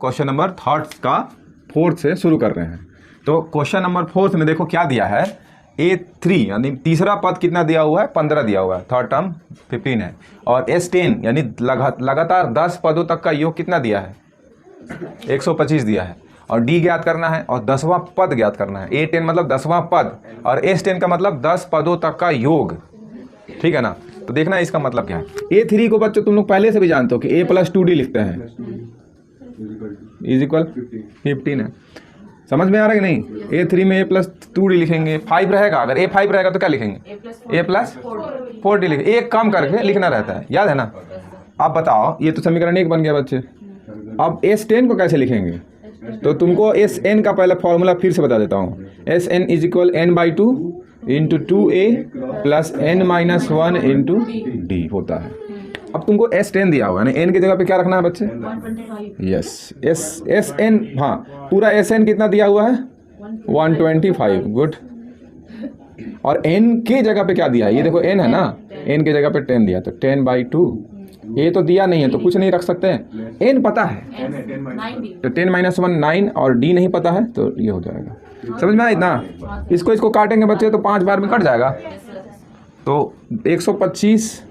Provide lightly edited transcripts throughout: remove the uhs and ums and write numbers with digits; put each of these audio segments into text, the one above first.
Question number fourth से शुरू कर रहे हैं। तो क्वेश्चन नंबर 4 में देखो क्या दिया है, A3 यानी तीसरा पद कितना दिया हुआ है, 15 दिया हुआ है, थर्ड टर्म 15 है, और S10 यानी लगातार 10 पदों तक का योग कितना दिया है, 125 दिया है, और D ज्ञात करना है और 10वां पद ज्ञात करना है। A10 मतलब 10वां पद और S10 का मतलब 10 पदों तक का योग, ठीक है ना। तो देखना इसका मतलब क्या है। A3 को बच्चों तुम लोग पहले से भी जानते हो कि A + 2D लिखते हैं, इज इक्वल 15 है। समझ में आ रहा है कि नहीं। A3 में A + 2D लिखेंगे, 5 रहेगा, अगर A5 रहेगा तो क्या लिखेंगे, A + 4D लिखेंगे, एक कम करके लिखना रहता है, याद है ना। अब बताओ, ये तो समीकरण 1 बन गया बच्चे। अब S10 को कैसे लिखेंगे, तो तुमको SN का पहला फॉर्मूला फिर से बता देता हूँ। SN = n/2 × 2A + n-1 × D होता है। अब तुमको S10 दिया हुआ है ना, n की जगह पे क्या रखना है बच्चे, 125। SN, हाँ पूरा SN कितना दिया हुआ है, 125, गुड। और n की जगह पे क्या दिया है, ये देखो n है ना, n की जगह पे 10 दिया, तो 10/2। ये तो दिया नहीं है तो कुछ नहीं रख सकते हैं, n पता है तो 10-1 9, और d नहीं पता है तो ये हो जाएगा। समझ में आया इतना। इसको काटेंगे बच्चे तो 5 बार में कट जाएगा। तो 125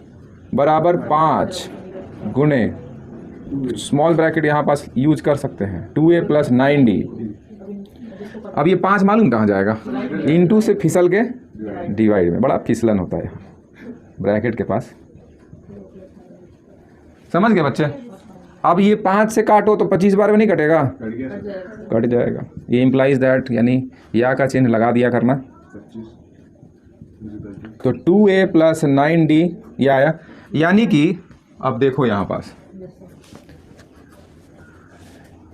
बराबर 5 गुणे, स्मॉल ब्रैकेट यहाँ पास यूज कर सकते हैं, 2A + 9D। अब ये 5 मालूम कहाँ जाएगा, इंटू से फिसल के डिवाइड में, बड़ा फिसलन होता है यहाँ ब्रैकेट के पास। समझ गए बच्चे। अब ये 5 से काटो तो 25 बार में नहीं कटेगा, कट जाएगा। ये इम्प्लाइज दैट, यानी या का चिन्ह लगा दिया करना। तो 2A + 9D ये आया, यानी कि अब देखो यहाँ पास,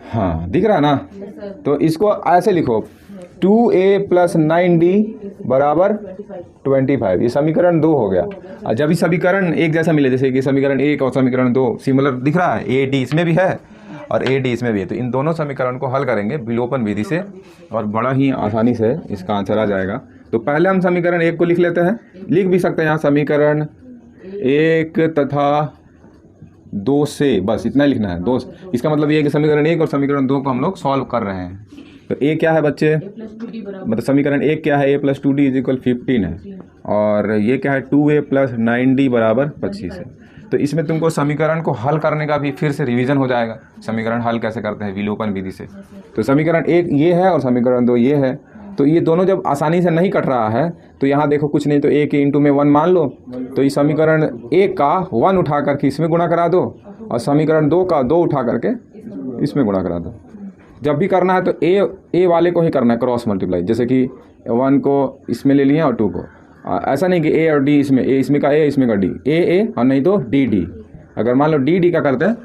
हाँ दिख रहा है ना। तो इसको ऐसे लिखो, 2A + 9D बराबर 25। ये समीकरण 2 हो गया। और जब ये समीकरण एक जैसा मिले, जैसे कि समीकरण 1 और समीकरण 2 सिमिलर दिख रहा है, AD इसमें भी है और AD इसमें भी है, तो इन दोनों समीकरण को हल करेंगे विलोपन विधि से और बड़ा ही आसानी से इसका आंसर आ जाएगा। तो पहले हम समीकरण 1 को लिख लेते हैं, लिख भी सकते हैं यहाँ समीकरण 1 तथा 2 से, बस इतना ही लिखना है। 2, इसका मतलब ये है कि समीकरण 1 और समीकरण 2 को हम लोग सॉल्व कर रहे हैं। तो A क्या है बच्चे, मतलब समीकरण 1 क्या है, A + 2D = 15 है, और ये क्या है, 2A + 9D बराबर 25 है। तो इसमें तुमको समीकरण को हल करने का भी फिर से रिवीजन हो जाएगा, समीकरण हल कैसे करते हैं विलोपन विधि से। तो समीकरण 1 ये है और समीकरण 2 ये है। तो ये दोनों जब आसानी से नहीं कट रहा है तो यहाँ देखो कुछ नहीं, तो 1 के इंटू में 1 मान लो, तो इस समीकरण 1 का 1 उठा करके इसमें गुणा करा दो, और समीकरण 2 का 2 उठा करके इसमें गुणा करा दो। जब भी करना है तो ए वाले को ही करना है क्रॉस मल्टीप्लाई, जैसे कि 1 को इसमें ले लिए और 2 को, ऐसा नहीं कि A और D इसमें, A इसमें का A इसमें का D, A और नहीं तो D। अगर मान लो D का करते हैं,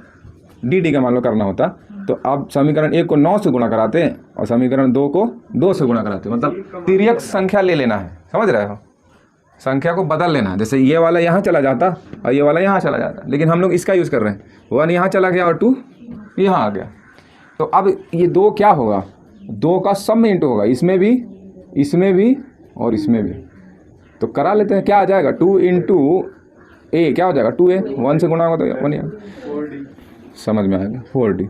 D का मान लो करना होता, तो अब समीकरण 1 को 9 से गुणा कराते हैं और समीकरण 2 को 2 से गुणा कराते हैं, मतलब तिर्यक संख्या ले लेना है, समझ रहे हो, संख्या को बदल लेना है। जैसे ये वाला यहाँ चला जाता और ये वाला यहाँ चला जाता, लेकिन हम लोग इसका यूज़ कर रहे हैं, 1 यहाँ चला गया और 2 यहाँ आ गया। तो अब ये 2 क्या होगा, 2 का सब में इंटू होगा, इसमें भी और इसमें भी। तो करा लेते हैं, क्या आ जाएगा, 2 × A क्या हो जाएगा, 2A, 1 से गुणा होगा तो 1 आएगा, समझ में आएगा, 4D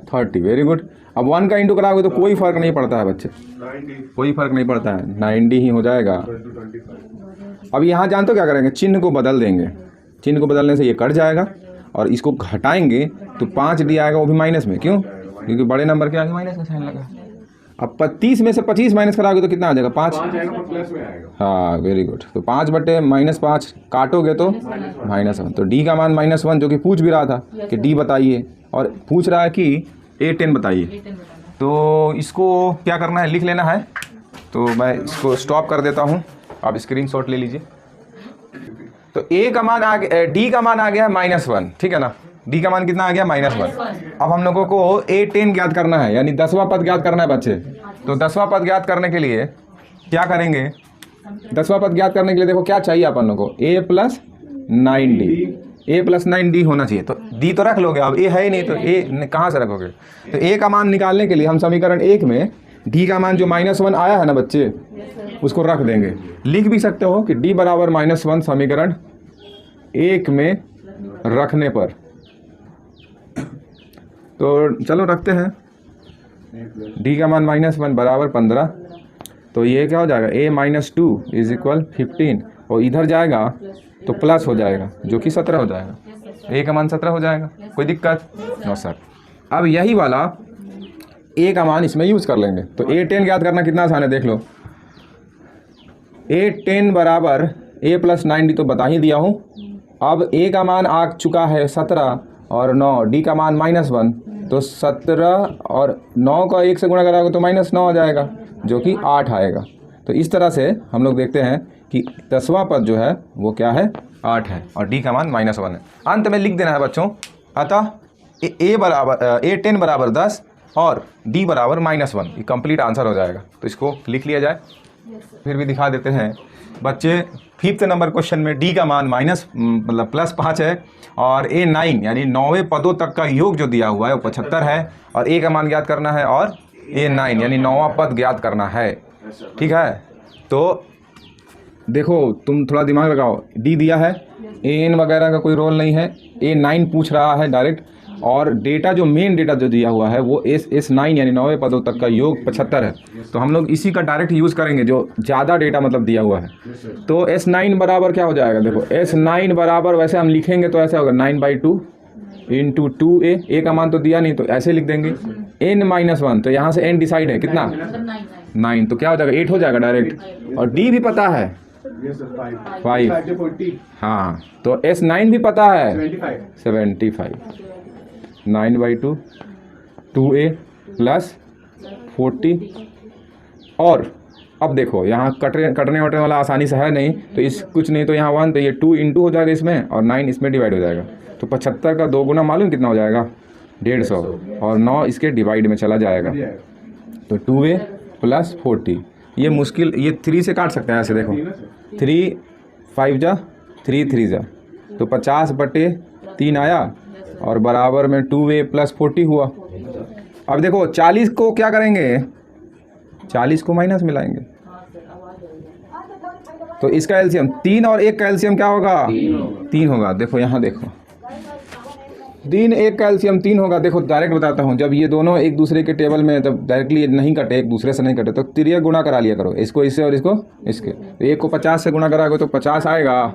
30, वेरी गुड। अब 1 का इंटू कराओगे तो कोई फ़र्क नहीं पड़ता है बच्चे, कोई फ़र्क नहीं पड़ता है, 90 ही हो जाएगा। अब यहाँ जानते हो क्या करेंगे, चिन्ह को बदल देंगे, चिन्ह को बदलने से ये कट जाएगा और इसको घटाएंगे तो 5D आएगा, वो भी माइनस में, क्यों, क्योंकि बड़े नंबर के आगे माइनस का साइन लगा। अब 30 में से 25 माइनस कराओगे तो कितना आ जाएगा, 5 प्लस में आएगा, हाँ वेरी गुड। तो 5/-5 काटोगे तो -1, तो D का मान -1, जो कि पूछ भी रहा था कि D बताइए, और पूछ रहा है कि A10 बताइए। तो इसको क्या करना है, लिख लेना है। तो मैं इसको स्टॉप कर देता हूँ, आप स्क्रीनशॉट ले लीजिए। तो D का मान आ गया -1, ठीक है ना, D का मान कितना आ गया, -1। अब हम लोगों को A10 ज्ञात करना है, यानी 10वां पद ज्ञात करना है बच्चे। तो 10वां पद ज्ञात करने के लिए क्या करेंगे, 10वां पद ज्ञात करने के लिए देखो क्या चाहिए अपन लोगों को, A + 9D, A + 9D होना चाहिए। तो D तो रख लोगे, अब A है ही नहीं तो A कहाँ से रखोगे। तो A का मान निकालने के लिए हम समीकरण 1 में D का मान जो -1 आया है ना बच्चे, उसको रख देंगे। लिख भी सकते हो कि D बराबर -1 समीकरण 1 में रखने पर तो चलो रखते हैं, डी का मान -1 बराबर 15, तो ये क्या हो जाएगा a - 2 इज इक्वल 15, और इधर जाएगा तो प्लस हो जाएगा जो कि 17 हो जाएगा, a का मान 17 हो जाएगा। कोई दिक्कत? No sir. अब यही वाला a का मान इसमें यूज़ कर लेंगे। तो a10 ज्ञात करना कितना आसान है, देख लो। a10 बराबर a + 9d तो बता ही दिया हूँ। अब a का मान आ चुका है 17 और 9, d का मान -1, तो 17 और 9 का 1 से गुणा कराओगे तो -9 हो जाएगा जो कि 8 आएगा। तो इस तरह से हम लोग देखते हैं कि 10वां पद जो है वो क्या है, 8 है, और d का मान -1 है। अंत में लिख देना है बच्चों। अतः a10 बराबर 10 और d बराबर -1, ये कंप्लीट आंसर हो जाएगा। तो इसको लिख लिया जाए। फिर भी दिखा देते हैं बच्चे। 5th नंबर क्वेश्चन में d का मान +5 है, और a9 यानी 9वें पदों तक का योग जो दिया हुआ है वो 75 है, और a का मान ज्ञात करना है, और a9 यानी 9वां पद ज्ञात करना है। ठीक है, तो देखो तुम थोड़ा दिमाग लगाओ, d दिया है, an वगैरह का कोई रोल नहीं है, a9 पूछ रहा है डायरेक्ट, और डेटा जो मेन डेटा जो दिया हुआ है वो S9 यानी 9वें पदों तक का योग 75 है। तो हम लोग इसी का डायरेक्ट यूज़ करेंगे जो ज़्यादा डेटा मतलब दिया हुआ है। तो S9 बराबर क्या हो जाएगा, देखो S9 बराबर वैसे हम लिखेंगे तो ऐसे होगा 9/2 × 2a, a का मान तो दिया नहीं तो ऐसे लिख देंगे, n-1, तो यहाँ से n डिसाइड है कितना, 9, तो क्या हो जाएगा 8 हो जाएगा डायरेक्ट। और d भी पता है 5, हाँ, तो S9 भी पता है 75, 9/2 2a + 40। और अब देखो यहाँ कटने वटने वाला आसानी से है नहीं, तो इस कुछ नहीं तो यहाँ 1, तो ये 2 × हो जाएगा इसमें, और 9 इसमें डिवाइड हो जाएगा। तो 75 का 2 गुना मालूम कितना हो जाएगा, 150, और 9 इसके डिवाइड में चला जाएगा। तो 2a + 40, ये मुश्किल, ये 3 से काट सकते हैं ऐसे, देखो 3 5 जा 3 3 जा, तो 50/3 आया, और बराबर में 2a + 40 हुआ। अब देखो 40 को क्या करेंगे, 40 को माइनस मिलाएंगे, तो इसका एलसीएम 3 और 1 का एलसीएम क्या होगा, 3 होगा। देखो यहाँ देखो 3 1 का एलसीएम 3 होगा। देखो डायरेक्ट बताता हूँ, जब ये दोनों एक दूसरे के टेबल में जब डायरेक्टली नहीं कटे, एक दूसरे से नहीं कटे, तो तिरिया गुणा करा लिया करो, इसको इससे और इसको इसके। तो 1 को 50 से गुणा कराओगे तो 50 आएगा,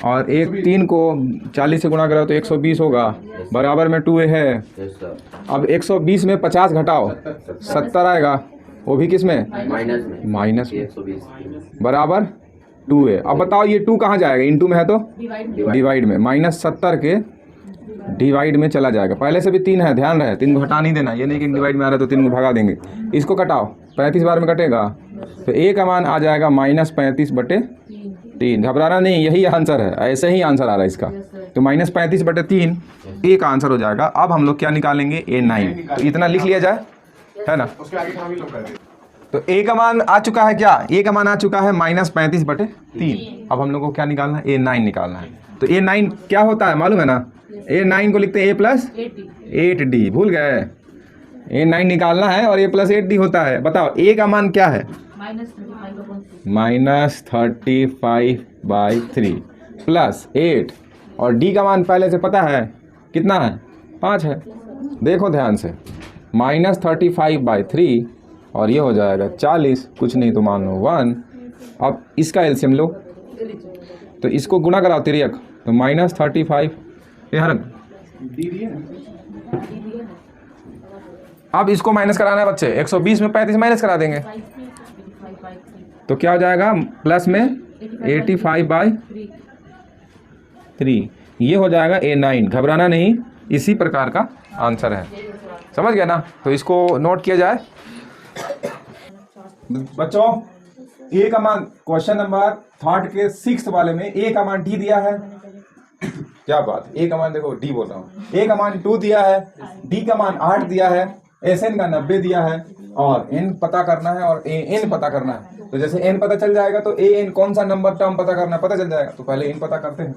और 3 को 40 से गुणा कराओ तो 120 होगा, बराबर में 2a है। अब 120 में 50 घटाओ 70 आएगा, वो भी किस में, माइनस में, बराबर 2a। अब बताओ ये 2 कहाँ जाएगा, इनटू में है तो डिवाइड में, -70 के डिवाइड में चला जाएगा। पहले से भी 3 है, ध्यान रहे, 3 को हटा नहीं देना, ये नहीं कि डिवाइड में आ रहा है तो 3 को भगा देंगे। इसको कटाओ, 35 बार में कटेगा, तो a का मान आ जाएगा -35/3। घबराना नहीं, यही आंसर है, ऐसे ही आंसर आ रहा है इसका। तो -35/3 a का आंसर हो जाएगा। अब हम लोग क्या निकालेंगे, a9, तो इतना लिख लिया जाए, है ना। तो a का मान आ चुका है, क्या a का मान आ चुका है -35/3। अब हम लोग को क्या निकालना है, a9 निकालना है। तो a9 क्या होता है मालूम है ना, a9 को लिखते हैं a + 8d, भूल गए, a9 निकालना है और a + 8d होता है। बताओ a का मान क्या है, -35/3 + 8, और d का मान पहले से पता है कितना है, 5 है। देखो ध्यान से, -35/3 और ये हो जाएगा 40, कुछ नहीं तो मान लो 1। अब इसका एलसीएम लो, तो इसको गुणा कराओ तिर्यक, तो -35 यार, अब इसको माइनस कराना है बच्चे, 120 में 35 माइनस करा देंगे, तो क्या हो जाएगा, प्लस में 85/3, ये हो जाएगा a9। घबराना नहीं, इसी प्रकार का आंसर है, समझ गया ना। तो इसको नोट किया जाए बच्चों। a का मान क्वेश्चन नंबर 3 के 6th वाले में a का मान d दिया है, क्या बात, a का मान देखो d बोल रहा हूँ, a का मान 2 दिया है, d का मान 8 दिया है, sn का 90 दिया है, और n पता करना है और an पता करना है। तो जैसे n पता चल जाएगा तो an कौन सा नंबर टर्म पता करना है, पता चल जाएगा। तो पहले n पता करते हैं।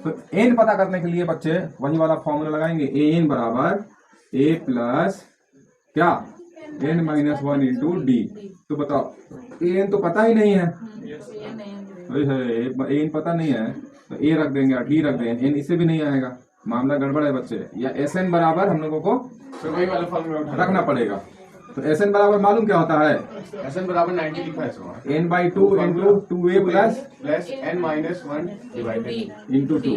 तो n पता करने के लिए बच्चे वही वाला फॉर्मूला लगाएंगे, an बराबर a + क्या n-1 × d। तो बताओ an तो पता ही नहीं है, an पता नहीं है, तो a रख देंगे और d रख देंगे, n इससे भी नहीं आएगा, मामला गड़बड़ है बच्चे, या एस एन बराबर हम लोगों को वही वाला फॉर्मूला रखना पड़ेगा। तो एस एन बराबर मालूम क्या होता है, एस एन बराबर 90 लिखा है इसमें, n/2 into 2a plus n minus 1 divided into 2।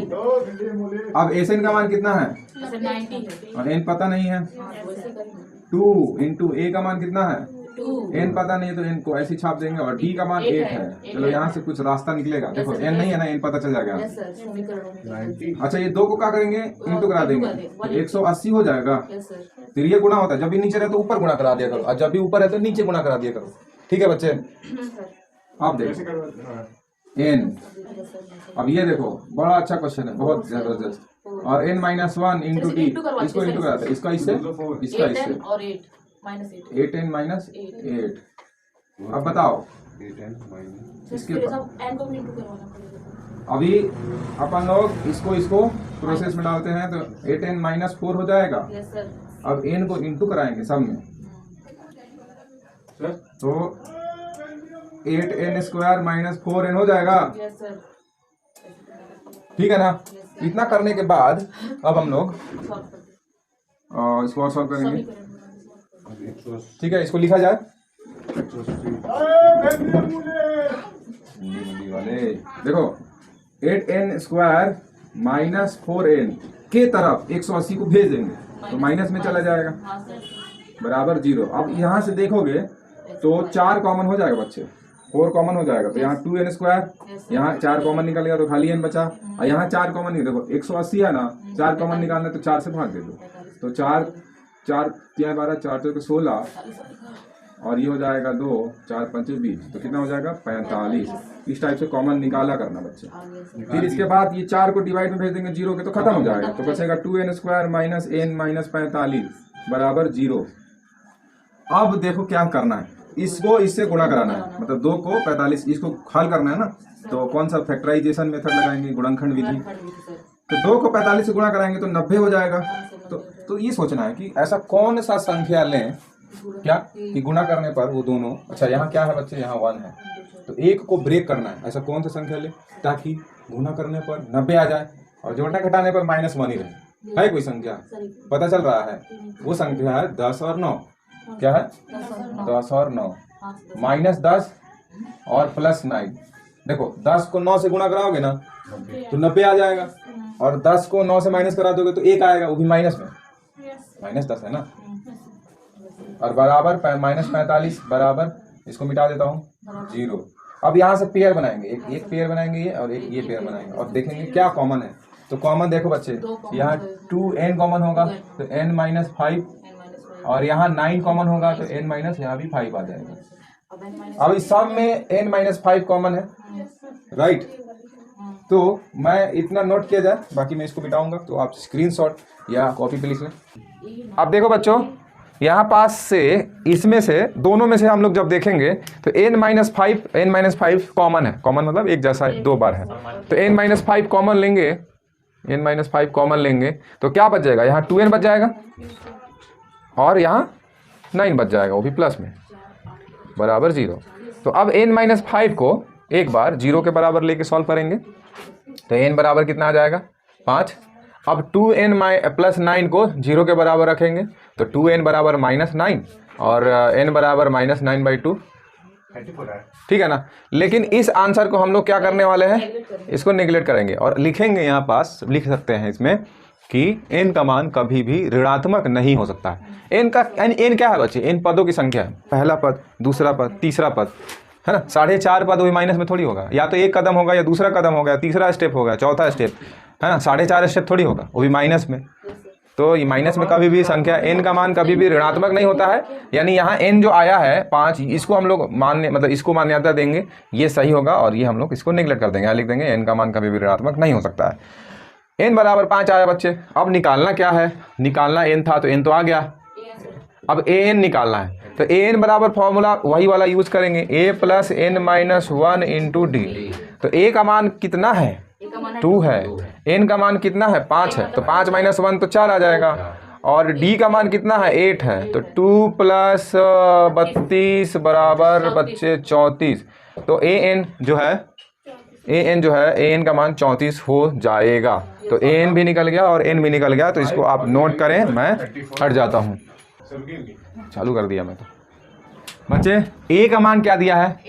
अब एस एन का मान कितना है, 90 है। और n पता नहीं है, हाँ, वैसे करेंगे। 2 इंटू a का मान कितना है, 2 n पता नहीं है तो n को ऐसे ही छाप देंगे, और d का मान 8 है। चलो यहाँ से कुछ रास्ता निकलेगा, देखो n नहीं है ना, n पता चल जाएगा। यस सर, समीकरण में 90 अच्छा ये 2 को क्या करेंगे, इंटू करा देंगे, तो 180 हो जाएगा। Yes sir. फिर ये गुणा होता है, जब भी नीचे रहे तो ऊपर गुणा करा दिया करो, और जब भी ऊपर है तो नीचे गुणा करा दिया करो। ठीक है बच्चे, अब कैसे देखो करवाते हैं? n, अब ये देखो बड़ा अच्छा क्वेश्चन है, बहुत जबरदस्त। और n-1 इंटू डी, इसको इंटू कराते हैं, इसका इससे, इसका 8 इससे, और 8 माइनस 8 8n माइनस 8। अब बताओ इसके फिर सब n को भी इंटू करवाना पड़ेगा। अभी अपन लोग इसको इसको प्रोसेस में डालते हैं तो 8n माइनस 4 हो जाएगा। Yes sir. अब n को इंटू कराएंगे सब में, तो 8n स्क्वायर माइनस 4n हो जाएगा। Yes sir. ठीक है ना, इतना करने के बाद अब हम लोग सॉल्व कर दे। इसको और सॉल्व करेंगे। समीकरण ठीक है, इसको लिखा जाए, वाले देखो 8n स्क्वायर माइनस 4n के तरफ 180 को भेज देंगे तो माइनस में चला जाएगा, हाँ सर। बराबर 0। अब यहाँ से देखोगे तो 4 कॉमन हो जाएगा बच्चे, 4 कॉमन हो जाएगा, तो यहाँ 2n स्क्वायर, यहाँ 4 कॉमन निकल गया तो खाली n बचा, और यहाँ 4 कॉमन नहीं, देखो 180 है ना, 4 कॉमन निकालना तो 4 से भाग दे दो, तो 4 4 3 12 4 4 16, और ये हो जाएगा 2 4 5 20, तो कितना हो जाएगा 45। इस टाइप से कॉमन निकाला करना बच्चे। फिर इसके बाद ये 4 को डिवाइड में भेज देंगे 0 के, तो खत्म हो जाएगा, तो बचेगा 2n square minus n minus 45 बराबर 0। अब देखो क्या करना है, इसको इससे गुणा कराना है, मतलब 2 को 45, इसको हल करना है ना, तो कौन सा फैक्टराइजेशन मेथड लगाएंगे, गुणनखंड विधि। तो 2 को 45 से गुणा कराएंगे तो 90 हो जाएगा। तो ये सोचना है कि ऐसा कौन सा संख्या लें क्या कि गुणा करने पर वो दोनों, अच्छा यहाँ क्या है बच्चे, यहाँ 1 है, तो 1 को ब्रेक करना है, ऐसा कौन सा संख्या ले ताकि गुणा करने पर 90 आ जाए और जोड़ने घटाने पर -1 ही रहे। है कोई संख्या पता चल रहा है, वो संख्या है 10 और 9। क्या है, 10 और 9, -10 और +9। देखो 10 को 9 से गुणा कराओगे ना तो 90 आ जाएगा, और 10 को 9 से माइनस करा दोगे तो 1 आएगा, वो भी माइनस में, -10 है ना, और बराबर -45 बराबर, इसको मिटा देता हूँ 0। अब यहाँ से पेयर बनाएंगे, एक पेयर बनाएंगे ये, और एक ये पेयर बनाएंगे, और देखेंगे क्या कॉमन है। तो कॉमन देखो बच्चे, यहाँ 2n कॉमन होगा तो n-5, और यहाँ 9 कॉमन होगा तो n- यहाँ भी 5 आ जाएगा। अब इस सब में n-5 कॉमन है, राइट। तो मैं इतना नोट किया जाए, बाकी मैं इसको मिटाऊंगा, तो आप स्क्रीनशॉट या कॉपी पे लिख लें। अब देखो बच्चों, यहाँ पास से इसमें से दोनों में से हम लोग जब देखेंगे तो n-5 कॉमन है, कॉमन मतलब एक जैसा 2 बार है, तो n-5 कॉमन लेंगे, n-5 कॉमन लेंगे तो क्या बच जाएगा, यहाँ 2n बच जाएगा और यहाँ 9 बच जाएगा, वो भी प्लस में, बराबर 0। तो अब n-5 को एक बार 0 के बराबर लेके सॉल्व करेंगे तो n बराबर कितना आ जाएगा 5। अब 2n + 9 को 0 के बराबर रखेंगे तो 2n बराबर -9 और n बराबर -9/2, ठीक है ना। लेकिन इस आंसर को हम लोग क्या करने वाले हैं, इसको नेगलेक्ट करेंगे और लिखेंगे, यहाँ पास लिख सकते हैं इसमें कि n का मान कभी भी ऋणात्मक नहीं हो सकता है। n क्या है बच्चे, n पदों की संख्या है, पहला पद, दूसरा पद, तीसरा पद, है ना। 4.5 पद वही माइनस में थोड़ी होगा, या तो एक कदम होगा या दूसरा कदम होगा, तीसरा स्टेप होगा, चौथा स्टेप, है ना। 4.5 स्टेप थोड़ी होगा, वो भी माइनस में। तो ये माइनस में कभी भी संख्या n का मान कभी भी ऋणात्मक नहीं होता है। यानी यहाँ n जो आया है 5, इसको हम लोग मान्य, मतलब इसको मान्यता देंगे, ये सही होगा, और ये हम लोग इसको नेगलेक्ट कर देंगे, यहाँ लिख देंगे n का मान कभी भी ऋणात्मक नहीं हो सकता है। n बराबर 5 आया बच्चे। अब निकालना क्या है, निकालना n था तो n तो आ गया, अब an निकालना है तो an बराबर फॉर्मूला वही वाला यूज करेंगे, a + n-1 इंटू डी। तो a का मान कितना है, 2 है, n का मान कितना है 5 है, तो 5 - 1 तो 4 आ जाएगा, और d का मान कितना है 8 है, तो 2 + 32 बराबर बच्चे 34। तो an जो है ए एन जो है, ए एन का मान 34 हो जाएगा। तो ए एन भी निकल गया और एन भी निकल गया, तो इसको आप नोट करें, मैं हट जाता हूँ। चालू कर दिया मैं तो। बच्चे ए का मान क्या दिया है,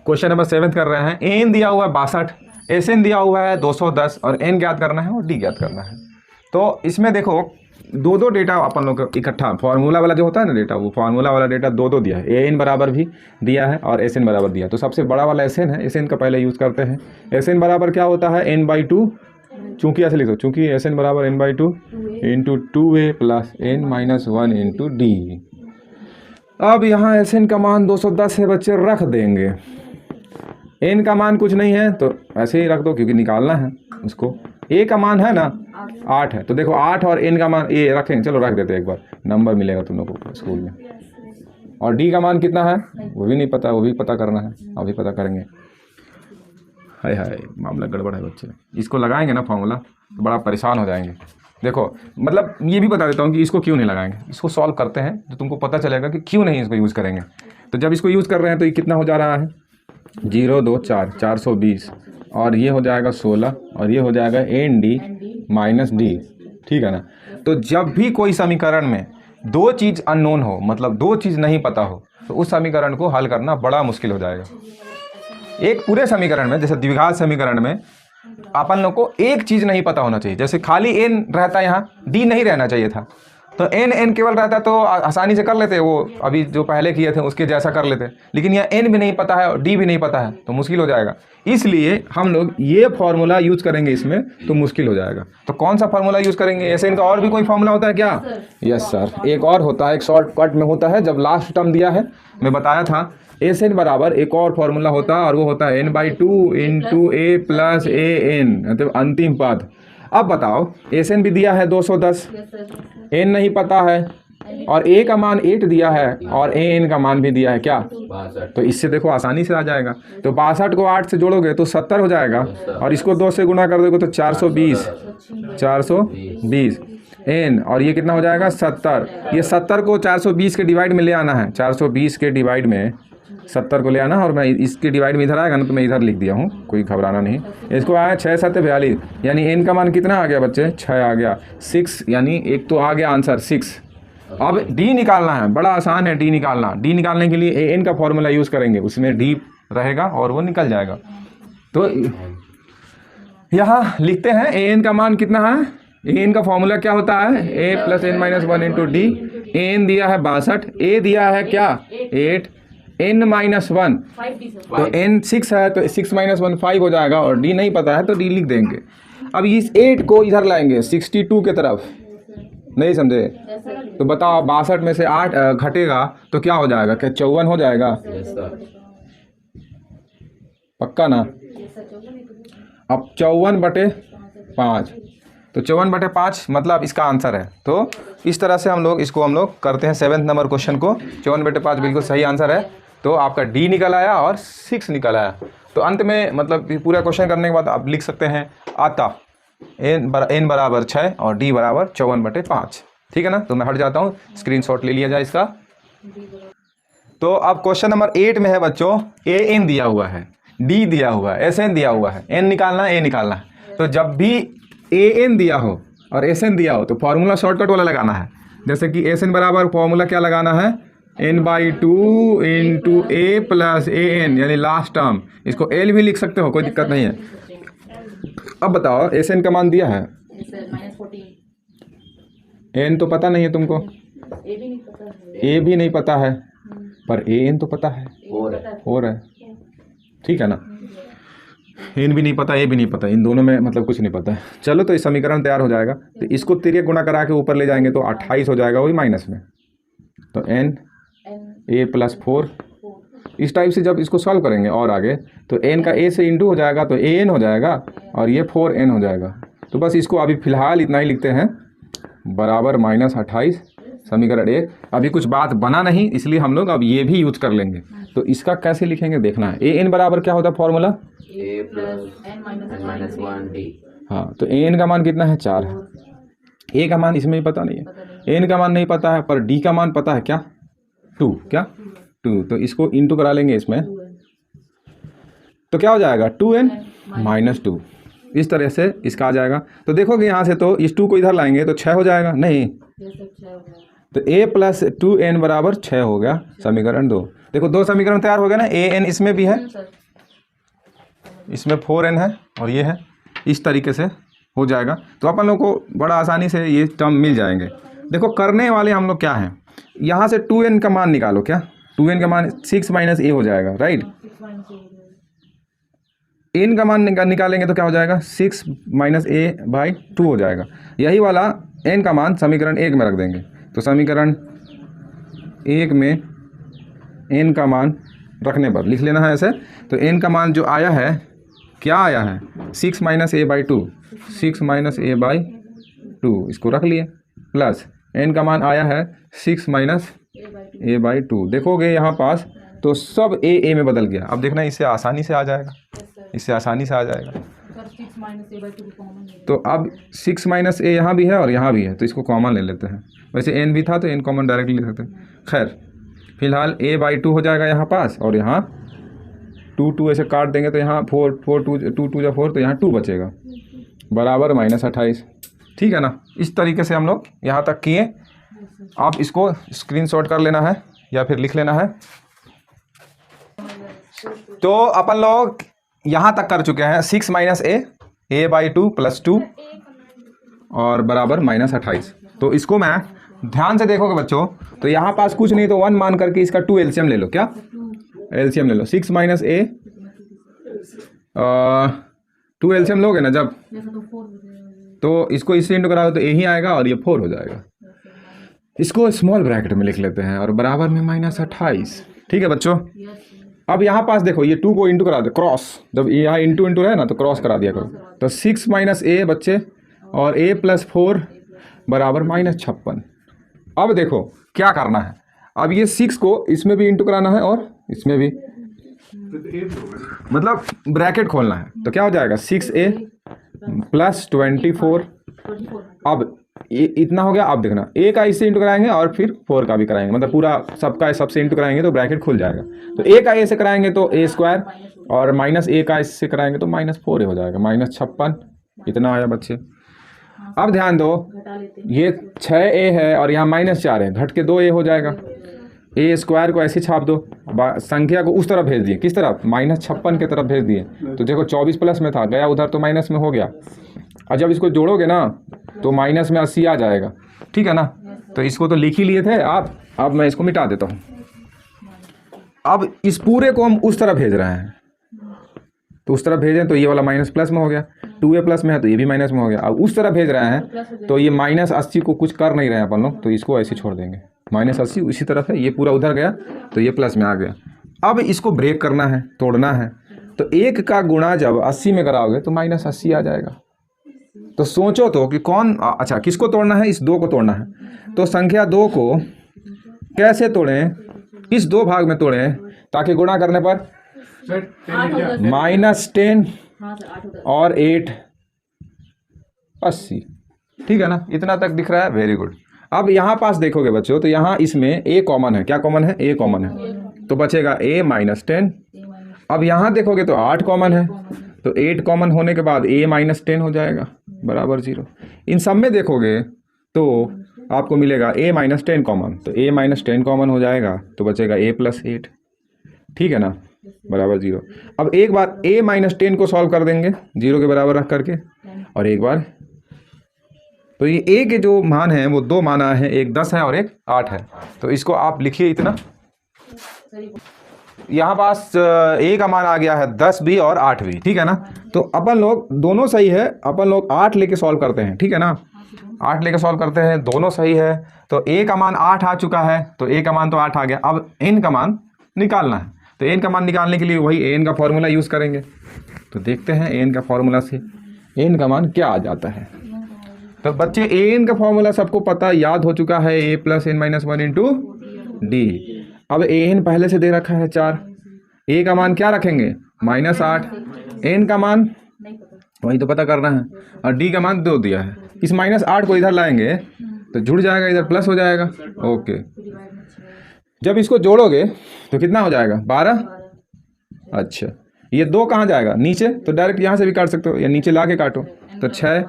क्वेश्चन नंबर 7 कर रहे हैं। ए एन दिया हुआ है 62, एस एन दिया हुआ है 210 और एन ज्ञात करना है और डी ज्ञात करना है। तो इसमें देखो दो दो डेटा अपन लोग इकट्ठा, फार्मूला वाला जो होता है ना डेटा, वो फार्मूला वाला डेटा दो दो दिया है। ए एन बराबर भी दिया है और एस एन बराबर दिया है। तो सबसे बड़ा वाला एस एन है, एस एन का पहले यूज़ करते हैं। एस एन बराबर क्या होता है, n/2, चूँकि ऐसे लिखो, चूँकि एस एन बराबर n/2 into 2a plus n-1 into D. अब यहाँ एस एन का मान 210 है बच्चे, रख देंगे। एन का मान कुछ नहीं है तो ऐसे ही रख दो, क्योंकि निकालना है उसको। ए का मान है ना 8 है, तो देखो 8 और एन का मान ए रखें, चलो रख देते हैं, एक बार नंबर मिलेगा तुम लोगों को स्कूल में। और डी का मान कितना है वो भी नहीं पता, वो भी पता करना है, अभी पता करेंगे। हाय हाय मामला गड़बड़ है बच्चे, इसको लगाएंगे ना फॉर्मूला तो बड़ा परेशान हो जाएंगे। देखो मतलब ये भी बता देता हूँ कि इसको क्यों नहीं लगाएंगे, इसको सॉल्व करते हैं तो तुमको पता चलेगा कि क्यों नहीं इसको यूज़ करेंगे। तो जब इसको यूज़ कर रहे हैं तो ये कितना हो जा रहा है, 0 2 4 420 और ये हो जाएगा 16 और ये हो जाएगा एन डी माइनस डी, ठीक है ना। तो जब भी कोई समीकरण में दो चीज़ अननोन हो, मतलब दो चीज़ नहीं पता हो, तो उस समीकरण को हल करना बड़ा मुश्किल हो जाएगा। एक पूरे समीकरण में, जैसे द्विघात समीकरण में अपन लोग को एक चीज़ नहीं पता होना चाहिए। जैसे खाली एन रहता है, यहाँ डी नहीं रहना चाहिए था, तो एन केवल रहता तो आसानी से कर लेते, वो अभी जो पहले किए थे उसके जैसा कर लेते। लेकिन यहाँ एन भी नहीं पता है और डी भी नहीं पता है तो मुश्किल हो जाएगा। इसलिए हम लोग ये फार्मूला यूज़ करेंगे इसमें, तो मुश्किल हो जाएगा। तो कौन सा फार्मूला यूज़ करेंगे, एस एन का और भी कोई फार्मूला होता है क्या? यस सर, एक और होता है, एक शॉर्टकट में होता है। जब लास्ट टर्म दिया है मैं बताया था, एस एन बराबर एक और फार्मूला होता है और वो होता है n/2 into A plus A N, मतलब अंतिम पद। अब बताओ एस एन भी दिया है 210, एन नहीं पता है और ए का मान 8 दिया है और ए एन का मान भी दिया है क्या, 62। तो इससे देखो आसानी से आ जाएगा। तो 62 को 8 से जोड़ोगे तो 70 हो जाएगा और इसको 2 से गुना कर दोगे तो 420 एन और ये कितना हो जाएगा 70। ये 70 को 420 के डिवाइड में ले आना है, 420 के डिवाइड में 70 को ले आना, और मैं इसके डिवाइड में इधर आएगा ना तो मैं इधर लिख दिया हूँ, कोई घबराना नहीं। इसको आया 6 7 42, यानी एन का मान कितना आ गया बच्चे, 6 आ गया, 6, यानी एक तो आ गया आंसर 6। अब डी निकालना है, बड़ा आसान है डी निकालना। डी निकालने के लिए ए एन का फॉर्मूला यूज़ करेंगे, उसमें डी रहेगा और वो निकल जाएगा। तो यहाँ लिखते हैं ए एन का मान कितना है, ए एन का फॉर्मूला क्या होता है, ए plus n-1 into D. A N दिया है 62, ए दिया है क्या 8, n-1 तो n 6 है तो 6 - 1 5 हो जाएगा और d नहीं पता है तो d लिख देंगे। अब इस 8 को इधर लाएंगे 62 के तरफ, नहीं समझे? तो बताओ 62 में से 8 घटेगा तो क्या हो जाएगा, क्या 54 हो जाएगा? पक्का ना? अब 54/5, तो 54/5 मतलब इसका आंसर है। तो इस तरह से हम लोग करते हैं 7th नंबर क्वेश्चन को। 54/5 बिल्कुल सही आंसर है। तो आपका डी निकल आया और 6 निकल आया। तो अंत में मतलब पूरा क्वेश्चन करने के बाद आप लिख सकते हैं आता एन बराबर 6 और डी बराबर 54/5, ठीक है ना। तो मैं हट जाता हूँ, स्क्रीनशॉट ले लिया जाए इसका। तो अब क्वेश्चन नंबर 8 में है बच्चों, ए एन दिया हुआ है, डी दिया हुआ है, एस एन दिया हुआ है, एन निकालना है, ए निकालना है। तो जब भी ए एन दिया हो और एस एन दिया हो तो फार्मूला शॉर्टकट वाला लगाना है। जैसे कि एस एन बराबर फार्मूला क्या लगाना है, n/2 into A plus A N, यानी लास्ट टर्म। इसको एल भी लिख सकते हो, कोई दिक्कत नहीं है। अब बताओ एस एन का मान दिया है, एन तो पता नहीं है तुमको, ए भी नहीं पता है, पर ए एन तो पता है, और है, ठीक है ना। एन भी नहीं पता, ए भी नहीं पता, इन दोनों में मतलब कुछ नहीं पता है। चलो तो इस समीकरण तैयार हो जाएगा। तो इसको तिर्यक गुणा करा के ऊपर ले जाएंगे तो 28 हो जाएगा, वही माइनस में। तो n a + 4, इस टाइप से जब इसको सॉल्व करेंगे और आगे तो n का a से इंटू हो जाएगा तो an हो जाएगा और ये 4n हो जाएगा। तो बस इसको अभी फ़िलहाल इतना ही लिखते हैं, बराबर -28 समीकरण 1। अभी कुछ बात बना नहीं, इसलिए हम लोग अब ये भी यूज कर लेंगे। तो इसका कैसे लिखेंगे देखना है। an बराबर क्या होता है formula, a plus n-1 d। हाँ, तो an का मान कितना है 4 है, a का मान इसमें भी पता नहीं है, n का मान नहीं पता है, पर d का मान पता है क्या 2, क्या 2। तो इसको इंटू करा लेंगे इसमें। तो क्या हो जाएगा 2n माइनस 2, इस तरह से इसका आ जाएगा। तो देखोगे यहाँ से तो इस 2 को इधर लाएंगे तो 6 हो जाएगा, नहीं तो a प्लस 2n बराबर 6 हो गया, समीकरण 2। देखो 2 समीकरण तैयार हो गया ना, an इसमें भी है, इसमें 4n है और ये है, इस तरीके से हो जाएगा। तो अपन लोग को बड़ा आसानी से ये टर्म मिल जाएंगे। देखो करने वाले हम लोग क्या हैं, यहाँ से 2n का मान निकालो, क्या 2n का मान 6 माइनस a हो जाएगा, राइट। n का मान निकालेंगे तो क्या हो जाएगा 6 माइनस a बाई 2 हो जाएगा। यही वाला n का मान समीकरण 1 में रख देंगे। तो समीकरण 1 में n का मान रखने पर लिख लेना है ऐसे। तो n का मान जो आया है, क्या आया है 6 minus a by 2, 6 minus a by 2 इसको रख लिए, प्लस n का मान आया है 6 माइनस a बाई 2। देखोगे यहाँ पास तो सब a में बदल गया। अब देखना इससे आसानी से आ जाएगा, इससे आसानी से आ जाएगा। तो अब 6 माइनस a यहाँ भी है और यहाँ भी है, तो इसको कॉमन ले लेते हैं। वैसे n भी था तो n कॉमन डायरेक्टली ले सकते हैं। खैर फिलहाल a बाई 2 हो जाएगा यहाँ पास, और यहाँ 2 ऐसे काट देंगे तो यहाँ 4 2 या 4, तो यहाँ 2 बचेगा बराबर -28। ठीक है ना। इस तरीके से हम लोग यहाँ तक किए। आप इसको स्क्रीनशॉट कर लेना है या फिर लिख लेना है। तो अपन लोग यहाँ तक कर चुके हैं 6 माइनस a बाई 2 प्लस 2 और बराबर -28। तो इसको मैं ध्यान से देखोगे बच्चों, तो यहाँ पास कुछ नहीं तो 1 मान करके इसका 2 एलसीएम ले लो। क्या एलसीएम ले लो, 6 माइनस a 2 एलसीएम लोगे ना जब, तो इसको इससे इंटू करा दो तो a ही आएगा और ये 4 हो जाएगा। इसको स्मॉल ब्रैकेट में लिख लेते हैं और बराबर में -28। ठीक है बच्चों। अब यहाँ पास देखो ये 2 को इंटू करा दो, क्रॉस, जब यहाँ इंटू है ना तो क्रॉस करा दिया करो। तो 6 माइनस a बच्चे और a प्लस 4 बराबर -56। अब देखो क्या करना है, अब ये 6 को इसमें भी इंटू कराना है और इसमें भी, मतलब ब्रैकेट खोलना है। तो क्या हो जाएगा 6a प्लस 24। अब ये इतना हो गया। अब देखना a का इससे इंटू कराएंगे और फिर 4 का भी कराएंगे, मतलब पूरा सबका सबसे इंटू कराएंगे तो ब्रैकेट खुल जाएगा। तो a का a से कराएंगे तो a स्क्वायर, और माइनस a का इससे कराएंगे तो -4 हो जाएगा, -56। इतना आया बच्चे। अब ध्यान दो, ये 6a है और यहाँ -4 है, घट के 2a हो जाएगा। a स्क्वायर को ऐसे छाप दो, संख्या को उस तरफ भेज दिए, किस तरफ -56 की तरफ भेज दिए। तो देखो 24 प्लस में था, गया उधर तो माइनस में हो गया। और जब इसको जोड़ोगे ना तो माइनस में 80 आ जाएगा। ठीक है ना। तो इसको तो लिख ही लिए थे आप। अब मैं इसको मिटा देता हूँ। अब इस पूरे को हम उस तरफ भेज रहे हैं, तो उस तरफ भेजें तो ये वाला माइनस प्लस में हो गया, 2a प्लस में है तो ये भी माइनस में हो गया। अब उस तरफ भेज रहे हैं तो ये -80 को कुछ कर नहीं रहे हैं अपन लोग, तो इसको ऐसे छोड़ देंगे। -80 उसी तरफ है, ये पूरा उधर गया तो ये प्लस में आ गया। अब इसको ब्रेक करना है, तोड़ना है। तो 1 का गुणा जब 80 में कराओगे तो -80 आ जाएगा। तो सोचो तो कि कौन, अच्छा किसको तोड़ना है, इस 2 को तोड़ना है। तो संख्या 2 को कैसे तोड़ें, इस 2 भाग में तोड़ें ताकि गुणा करने पर -10 और 8 80। ठीक है ना। इतना तक दिख रहा है, वेरी गुड। अब यहाँ पास देखोगे बच्चों तो यहाँ इसमें a कॉमन है। क्या कॉमन है, a कॉमन है, तो बचेगा a -10। अब यहाँ देखोगे तो 8 कॉमन है, तो 8 कॉमन होने के बाद a -10 हो जाएगा बराबर 0। इन सब में देखोगे तो आपको मिलेगा a -10 कॉमन, तो a -10 कॉमन हो जाएगा तो बचेगा a प्लस 8। ठीक है ना, बराबर 0। अब एक बार a -10 को सॉल्व कर देंगे 0 के बराबर रख करके, और एक बार तो ये a के जो मान हैं वो 2 मान आए हैं, एक 10 है और एक 8 है। तो इसको आप लिखिए इतना। यहाँ पास a का मान आ गया है 10 भी और 8 भी। ठीक है ना। तो अपन लोग दोनों सही है, अपन लोग 8 लेके सॉल्व करते हैं। ठीक है ना, 8 लेके सॉल्व करते हैं, दोनों सही है। तो a का मान 8 आ चुका है, तो a का मान तो 8 आ गया। अब n का मान निकालना है, तो n का मान निकालने के लिए वही an का फॉर्मूला यूज़ करेंगे। तो देखते हैं n का फॉर्मूला से n का मान क्या आ जाता है। तो बच्चे an का फॉर्मूला सबको पता याद हो चुका है, a plus n minus 1 into D. अब an पहले से दे रखा है 4, a का मान क्या रखेंगे -8, n का मान वही तो पता करना है, और d का मान 2 दिया है। इस -8 को इधर लाएंगे तो जुड़ जाएगा, इधर प्लस हो जाएगा। ओके, जब इसको जोड़ोगे तो कितना हो जाएगा 12। अच्छा, ये 2 कहाँ जाएगा, नीचे, तो डायरेक्ट यहाँ से भी काट सकते हो या नीचे ला के काटो, तो 6,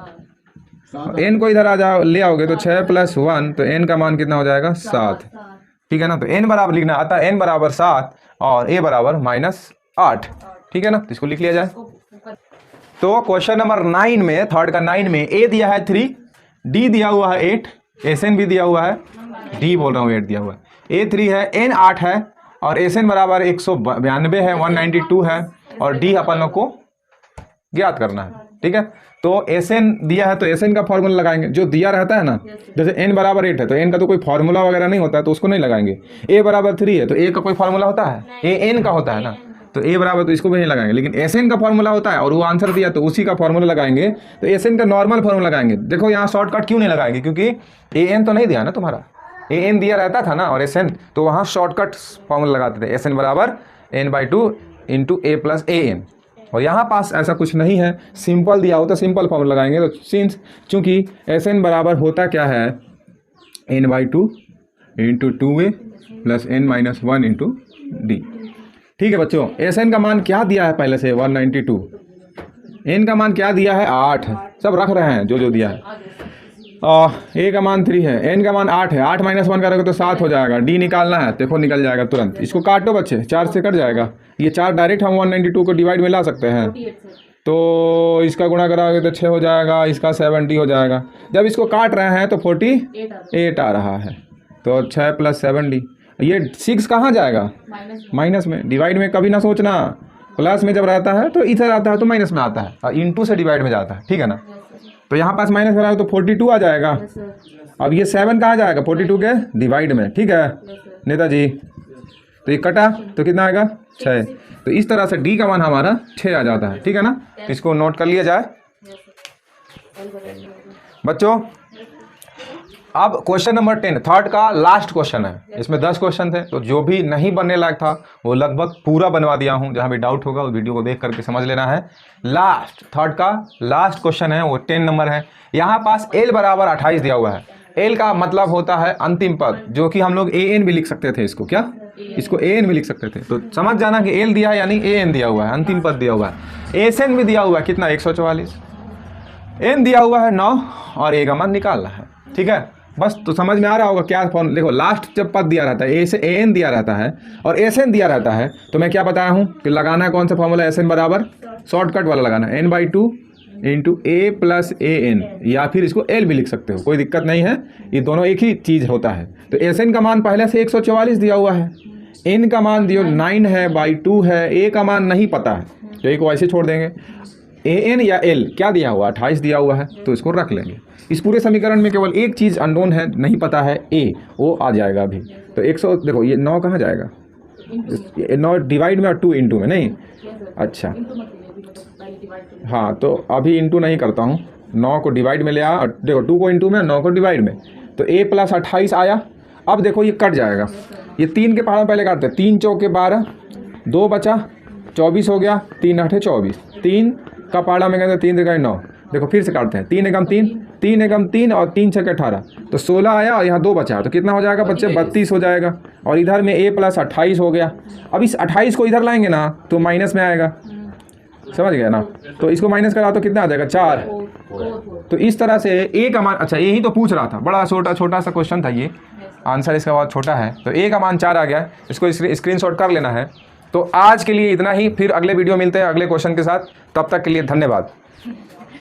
n को इधर आ जाओ ले आओगे तो 6 + 1, तो n का मान कितना हो जाएगा 7, ठीक है ना। तो n बराबर लिखना आता है n बराबर 7 और a बराबर -8, ठीक है ना। तो इसको लिख लिया जाए। तो क्वेश्चन नंबर 9 में, थर्ड का 9 में a दिया है 3, d दिया हुआ है 8, SN भी दिया हुआ है, d बोल रहा हूँ 8 दिया हुआ है, a 3 है, n 8 है और SN बराबर 192 है, 192 है और d अपन लोग को ज्ञात करना है, ठीक है। तो SN दिया है तो SN का फॉर्मूला लगाएंगे, जो दिया रहता है ना, जैसे n बराबर 8 है तो n का तो कोई फार्मूला वगैरह नहीं होता है तो उसको नहीं लगाएंगे। a बराबर 3 है तो a का कोई फार्मूला होता है, a n का होता है ना, तो a बराबर तो इसको भी नहीं लगाएंगे, लेकिन SN का फार्मूला होता है और वो आंसर दिया तो उसी का फार्मूला लगाएंगे। तो SN का नॉर्मल फार्मूला लगाएंगे। देखो यहाँ शॉर्टकट क्यों नहीं लगाएंगे, क्योंकि an तो नहीं दिया ना तुम्हारा, an दिया रहता था ना और SN, तो वहाँ शॉर्टकट फार्मूला लगाते थे, SN बराबर n/2 × a + an। और यहाँ पास ऐसा कुछ नहीं है, सिंपल दिया हो तो सिंपल फार्मूला लगाएंगे। तो सिंस चूंकि SN बराबर होता क्या है, n/2 × 2a + n-1 × d, ठीक है बच्चों। SN का मान क्या दिया है पहले से 192, n का मान क्या दिया है 8 है, सब रख रहे हैं जो जो दिया है। a का मान 3 है, n का मान 8 है, 8 - 1 करोगे तो 7 हो जाएगा, d निकालना है, देखो निकल जाएगा तुरंत। इसको काटो बच्चे, 4 से कट जाएगा, ये 4 डायरेक्ट हम 192 को डिवाइड में ला सकते हैं, तो इसका गुणा कराओगे तो 6 हो जाएगा, इसका 70 हो जाएगा। जब इसको काट रहे हैं तो 48 आ रहा है, तो 6 + 70, ये 6 कहाँ जाएगा, माइनस में। डिवाइड में कभी ना सोचना, प्लस में जब रहता है तो इधर आता है तो माइनस में आता है और इंटू से डिवाइड में जाता है, ठीक है ना। तो यहाँ पास माइनस वाला है तो 42 आ जाएगा। अब ये 7 कहाँ जाएगा, 42 के डिवाइड में, ठीक है नेताजी। तो ये कटा तो कितना आएगा 6। तो इस तरह से डी का मान हमारा 6 आ जाता है, ठीक है ना। इसको नोट कर लिया जाए बच्चों। अब क्वेश्चन नंबर 10 थर्ड का लास्ट क्वेश्चन है, इसमें 10 क्वेश्चन थे, तो जो भी नहीं बनने लायक था वो लगभग पूरा बनवा दिया हूँ। जहाँ भी डाउट होगा उस वीडियो को देख करके समझ लेना है। लास्ट थर्ड का लास्ट क्वेश्चन है, वो 10 नंबर है। यहाँ पास l बराबर 28 दिया हुआ है। l का मतलब होता है अंतिम पद, जो कि हम लोग an भी लिख सकते थे, इसको क्या, इसको an भी लिख सकते थे। तो समझ जाना कि l दिया है यानी an दिया हुआ है, अंतिम पद दिया हुआ है। SN भी दिया हुआ है कितना 144, n दिया हुआ है 9 और a का मान निकालना है, ठीक है। बस तो समझ में आ रहा होगा क्या फॉर्म। देखो लास्ट जब पद दिया रहता है, a से an दिया रहता है और SN दिया रहता है, तो मैं क्या बताया हूँ कि लगाना है कौन सा फॉर्मूला, SN बराबर शॉर्टकट वाला लगाना है, n/2 × a + an, या फिर इसको l भी लिख सकते हो, कोई दिक्कत नहीं है, ये दोनों एक ही चीज़ होता है। तो SN का मान पहले से 144 दिया हुआ है, n का मान दियो 9 है, /2 है, a का मान नहीं पता है तो एक को ऐसे छोड़ देंगे। an या l क्या दिया हुआ 28 दिया हुआ है, तो इसको रख लेंगे। इस पूरे समीकरण में केवल एक चीज़ अननोन है, नहीं पता है, a, वो आ जाएगा अभी। तो 100 देखो ये 9 कहाँ जाएगा, 9 डिवाइड में और 2 इंटू में नहीं, अच्छा हाँ, तो अभी इंटू नहीं करता हूँ, 9 को डिवाइड में ले आया और देखो 2 को इंटू में, 9 को डिवाइड में, तो a + 28 आया। अब देखो ये कट जाएगा, ये 3 के पहाड़ में पहले काटते हैं, 3 चौके 12, 2 बचा 24 हो गया, 3 8 24, 3 का पहाड़ा में कहते 3 3 9, देखो फिर से काटते हैं, 3 एकम 3, 3 एकम 3 और 3 6 18, तो 16 आया और यहाँ 2 बचा, तो कितना हो जाएगा बच्चे 32 हो जाएगा। और इधर में a + 28 हो गया। अब इस 28 को इधर लाएंगे ना तो माइनस में आएगा, समझ गया ना। तो इसको माइनस करा तो कितना आ जाएगा 4। तो इस तरह से a का मान, अच्छा यही तो पूछ रहा था, बड़ा छोटा सा क्वेश्चन था ये, आंसर इसका बहुत छोटा है। तो a का मान 4 आ गया, इसको स्क्रीनशॉट कर लेना है। तो आज के लिए इतना ही, फिर अगले वीडियो मिलते हैं अगले क्वेश्चन के साथ, तब तक के लिए धन्यवाद।